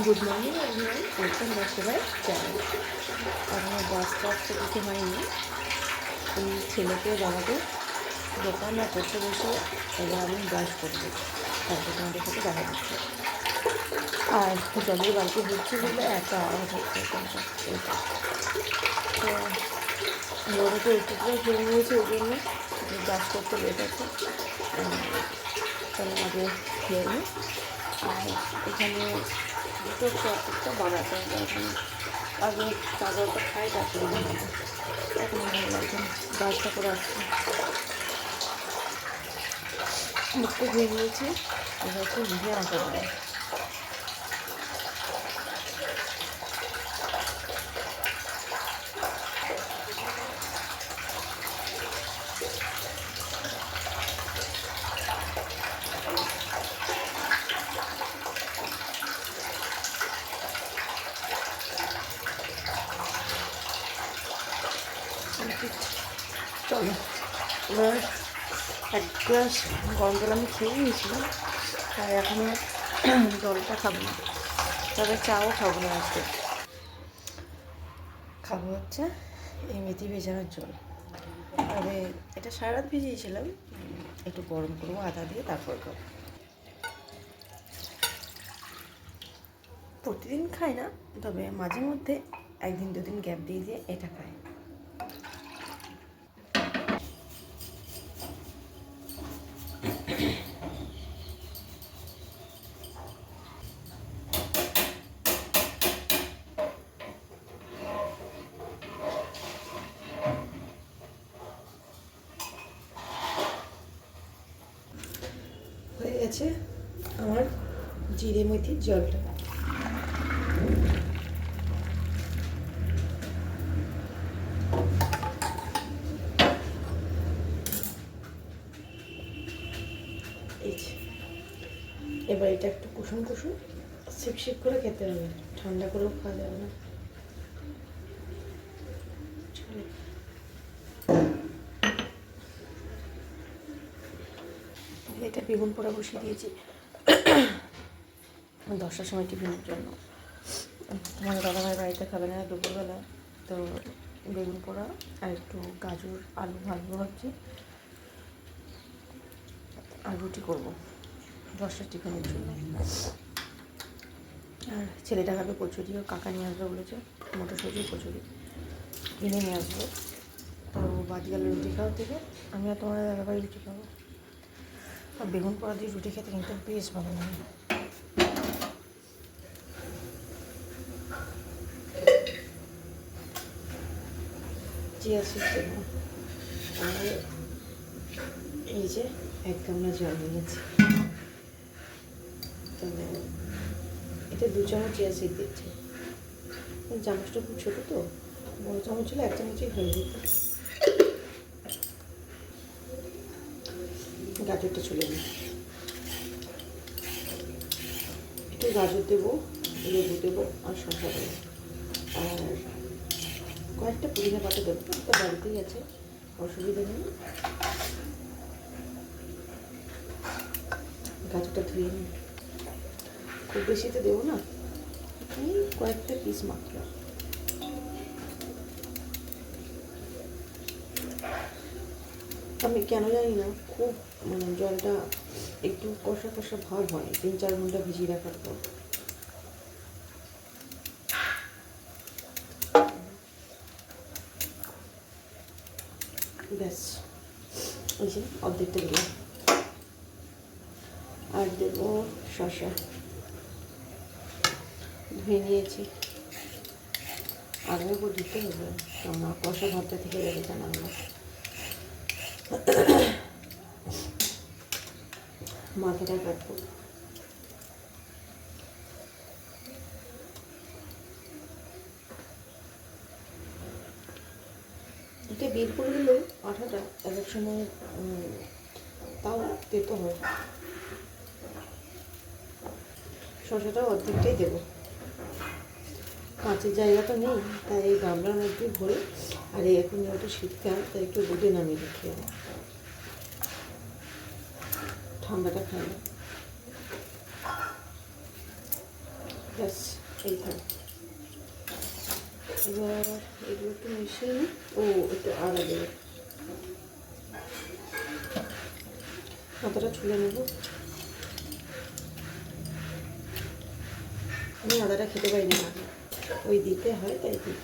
Good morning everyone, welcome back to my channel. এখনও বাস টাস তো কিছু হয়নি। এই ছেলেকে বাবাকে দোকান আর করতে বসে এবার আমি ব্রাশ করবো, তারপর তোমাদের সাথে দেখা দিচ্ছি। আর জলের বালতি হচ্ছে বলে এত আওয়াজ হচ্ছে কোনটা এটা। তো বড় তো একটুকুও খেয়ে নিয়েছে, ওই জন্য ব্রাশ করতে লেট আছে। তাহলে আগে খেয়ে নিই। আর এখানে দুটো চপটা বানাতে হবে। এখন আগে চাদরটা খাই, তারপরে বানাবো। এখন ভালো লাগছে না, ব্রাশটা করে আসছি, মুখটা ধুয়ে নিয়েছি। এবার একটু মুখে আঁকা দেবো। চলো, এবার এক গ্লাস গরম জল আমি খেয়ে নিয়েছিলাম, আর এখনও জলটা খাবো না, তবে চাও খাবো না। আজকে খাবো হচ্ছে এই মেথি ভেজানোর জল। তবে এটা সারা রাত ভিজিয়েছিলাম, একটু গরম করবো আদা দিয়ে, তারপর খাবো। প্রতিদিন খাই না, তবে মাঝে মধ্যে একদিন দুদিন গ্যাপ দিয়ে দিয়ে এটা খাই। হয়ে গেছে আমার জিরে মেথির জলটা। এবার এটা একটু কুসুম কুসুম শিপ করে খেতে হবে, ঠান্ডা করেও খাওয়া যাবে না। এটা বেগুন পোড়া বসিয়ে দিয়েছি 10টার সময় টিফিনের জন্য। আমার দাদাভাই বাড়িতে খাবে না দুপুরবেলা, তো বেগুন পোড়া আর একটু গাজর আলু ভাজবো ভাবছি, আর রুটি করবো 10টার টিফিনের জন্য। আর ছেলেটা খাবে কচুরি, ও কাকা নিয়ে আসবে বলেছে, মটরশুঁটি কচুরি কিনে নিয়ে আসবো। তো বাদ গেল রুটি খাওয়া থেকে, আমি আর তোমার দাদাভাই রুটি খাবো। আর বেগুন পোড়া দিয়ে রুটি খেতে কিন্তু বেশ ভালো লাগে। চিয়া সিড দেবো, আর এই যে 1 গামলা জল নিয়েছি, তবে এটা 2 চামচ চিয়া সিড দিচ্ছি। চামচটা খুব ছোটো তো, বড় চামচ হলে 1 চামচই হয়ে যেত। গাজরটা চলে নিই, একটু গাজর দেবো, লেবু দেবো আর শসা দেবো, আর কয়েকটা পুদিনা পাতা দেবো, তো বাড়িতেই আছে, অসুবিধা নেই। গাজরটা ধুয়ে নিই, খুব বেশি তো দেবো না, এই কয়েকটা পিস মাত্র। আমি কেন জানি না, খুব জলটা একটু কষা কষা ভাব হয় 3-4 ঘন্টা ভিজিয়ে রাখার পর। ব্যাস, ওই যে অর্ধেকটা দিলাম। আর দেবো শসা, ধুয়ে নিয়েছি, আগের উপর দিতে হবে, কেননা কষা ভাতটা থেকে যাবে জানাবো। মাথাটা কাটবো, এটা বের করে দিলেও আঠাটা এক এক সময় তাও তেতো হয়। শসাটাও অর্ধেকটাই দেবো, কাঁচের জায়গাটা নেই, তাই এই গামলার মধ্যে ভরে, আর এখন যেহেতু শীতকাল তাই একটু রোদে নামিয়ে রেখে ঠান্ডাটা খাই না। ব্যাস এই থাক। এবার এগুলো একটু মিশিয়ে নিই। ও একটু আদা দেবো, আদাটা ছুলে নেব। আমি আদাটা খেতে পারি না, ওই দিতে হয় তাই দিই।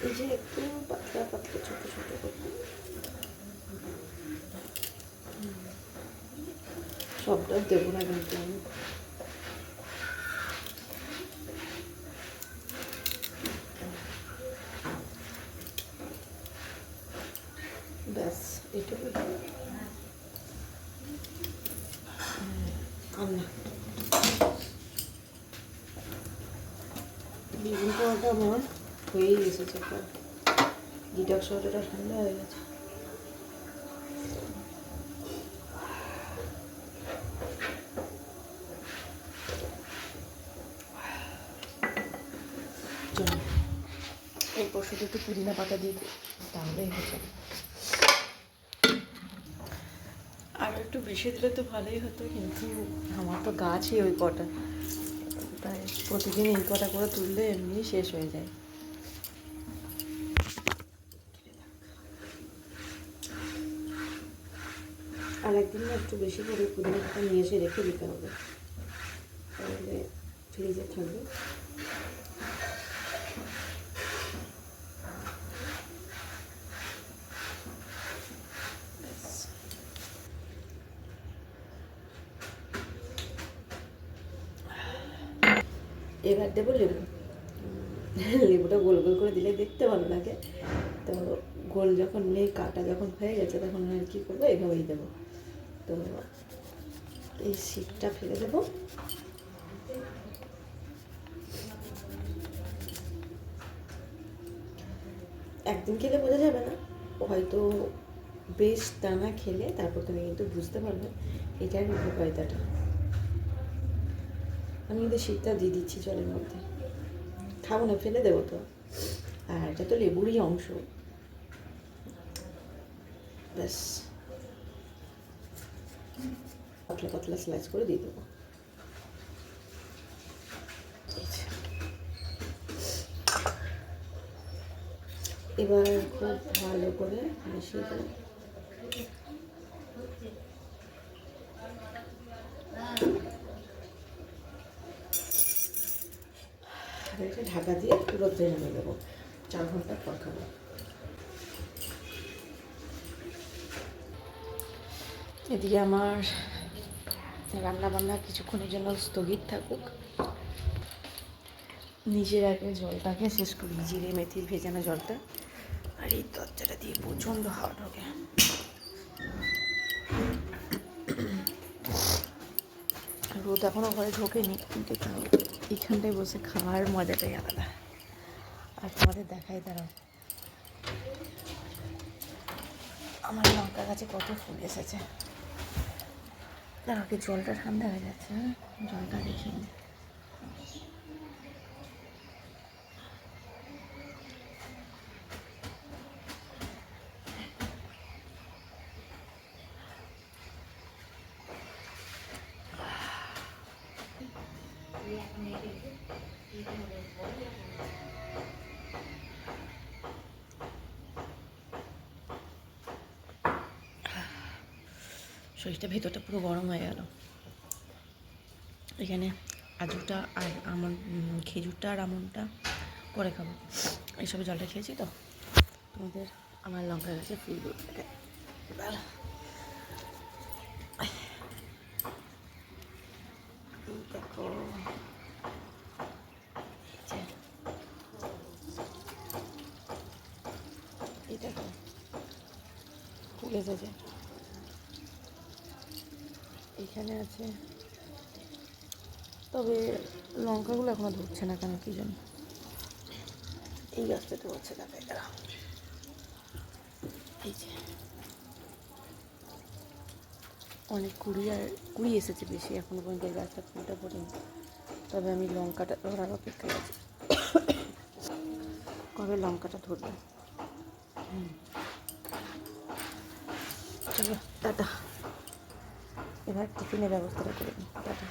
এই যে একটু পাতলা পাতলা ছোটো ছোটো করতে, সবটা দেবো না কিন্তু আমি। ব্যাস এটুকু আনা। বেগুন পোড়াটা আমার হয়েই এসেছে প্রায়, ডিটক্স ওয়াটারটা ঠান্ডা হয়ে গেছে। এরপর শুধু একটু পুদিনা পাতা দিয়ে দিই, তাহলেই হয়ে যাবে। আর একটু বেশি দিলে তো ভালোই হতো, কিন্তু আমার তো গাছই ওই কটা, তাই প্রতিদিন এই কটা করে তুললে এমনি শেষ হয়ে যায়। আর একদিন না একটু বেশি করে পুদিনা পাতা নিয়ে এসে রেখে দিতে হবে, তাহলে ফ্রিজে থাকবে। এবার দেবো লেবু। লেবুটা গোল গোল করে দিলে দেখতে ভালো লাগে, তো গোল যখন নেই, কাটা যখন হয়ে গেছে, তখন আর কী করবো, এভাবেই দেবো। তো এই সিটটা ফেলে দেবো। একদিন খেলে বোঝা যাবে না, হয়তো বেশ দানা খেলে তারপর তুমি কিন্তু বুঝতে পারবে এটার উপকারিতাটা। আমি কিন্তু শীতটা দিয়ে দিচ্ছি জলের মধ্যে, খাবো না, ফেলে দেবো তো, আর এটা তো লেবুরই অংশ। ব্যাস পাতলা পাতলা স্লাইস করে দিয়ে দেবো। এবার খুব ভালো করে মিশিয়ে দেবো। এটা ঢাকা দিয়ে রোদ্রে নামিয়ে দেবো, 4 ঘন্টা পর খাবো। এদিকে আমার রান্না বান্না কিছুক্ষণের জন্য স্থগিত থাকুক, নিজের আগে জলটাকে শেষ করি, জিরে মেথির ভেজানো জলটা। আর এই দরজাটা দিয়ে প্রচণ্ড হাওয়া ঢোকে। রোদ এখনও ঘরে ঢোকেনি, কিন্তু এইখানটায় বসে খাওয়ার মজাটাই আলাদা। আর তোমাদের দেখাই, দাঁড়াও, আমার লঙ্কা গাছে কত ফুল এসেছে। দাঁড়াও, কি জলটা ঠান্ডা হয়ে যাচ্ছে, হ্যাঁ জলটা দেখি। শরীরটা ভেতরটা পুরো গরম হয়ে গেল। এখানে কাজুটা আর আমন, খেজুরটা আর আমনটা পরে খাবো, এইসব জলটা খেয়েছি তো। তোমাদের আমার লঙ্কা গাছে ফুলগুলো দেখো, এই দেখো ফুল এসেছে। এখানে আছে, তবে লঙ্কাগুলো এখনো ধরছে না কেন কি জন্য। এই গাছটা তো হচ্ছে না, তাই দাঁড়া, এই যে অনেক কুড়ি এসেছে বেশি, এখনো পর্যন্ত এই গাছটা ফুলটা পড়েনি। তবে আমি লঙ্কাটা ধরার অপেক্ষায় আছি, কবে লঙ্কাটা ধরবে। চলো টাটা, এবার টিফিনের ব্যবস্থাটা করে নিই, টাটা।